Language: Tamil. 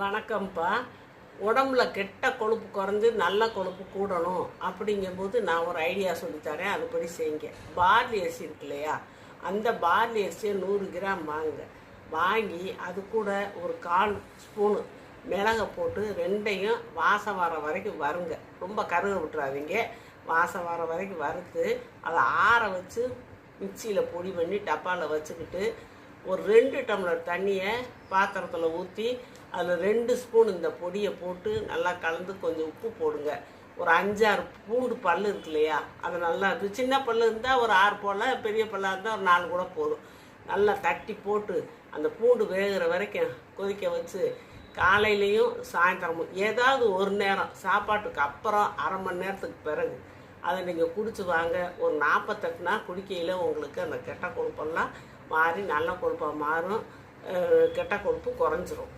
வணக்கம்ப்பா. உடம்புல கெட்ட கொழுப்பு குறைஞ்சு நல்ல கொழுப்பு கூடணும் அப்படிங்கும்போது நான் ஒரு ஐடியா சொல்லித்தரேன், அதுபடி செய்யுங்க. பார்லி அரிசி இருக்கு இல்லையா, அந்த பார்லி அரிசியை 100 கிராம் வாங்கி அது கூட ஒரு 1/4 ஸ்பூனு மிளகை போட்டு ரெண்டையும் வாசம் வர வரைக்கும் வறுங்க. ரொம்ப கருக விட்டுறாதீங்க. வாசம் வர வரைக்கும் வறுத்து அதை ஆற வச்சு மிக்சியில் பொடி பண்ணி டப்பாவில் வச்சுக்கிட்டு ஒரு 2 டம்ளர் தண்ணியை பாத்திரத்தில் ஊற்றி அதில் 2 ஸ்பூன் இந்த பொடியை போட்டு நல்லா கலந்து கொஞ்சம் உப்பு போடுங்க. ஒரு 5-6 பூண்டு பல் இருக்கு இல்லையா, அது நல்லா இருக்குது. சின்ன பல் இருந்தால் ஒரு 6 போடலாம், பெரிய பல்லாக இருந்தால் ஒரு 4 கூட போதும். நல்லா தட்டி போட்டு அந்த பூண்டு வேகிற வரைக்கும் கொதிக்க வச்சு காலையிலையும் சாயந்தரமும் ஏதாவது ஒரு நேரம் சாப்பாட்டுக்கு அப்புறம் அரை மணி நேரத்துக்கு பிறகு அதை நீங்கள் குடிச்சு வாங்க. ஒரு 48 நாள் குடிக்கையில் உங்களுக்கு அந்த கெட்ட கொழுப்பெல்லாம் மாறி நல்ல கொழுப்பாக மாறும். கெட்ட கொழுப்பு குறைஞ்சிரும்.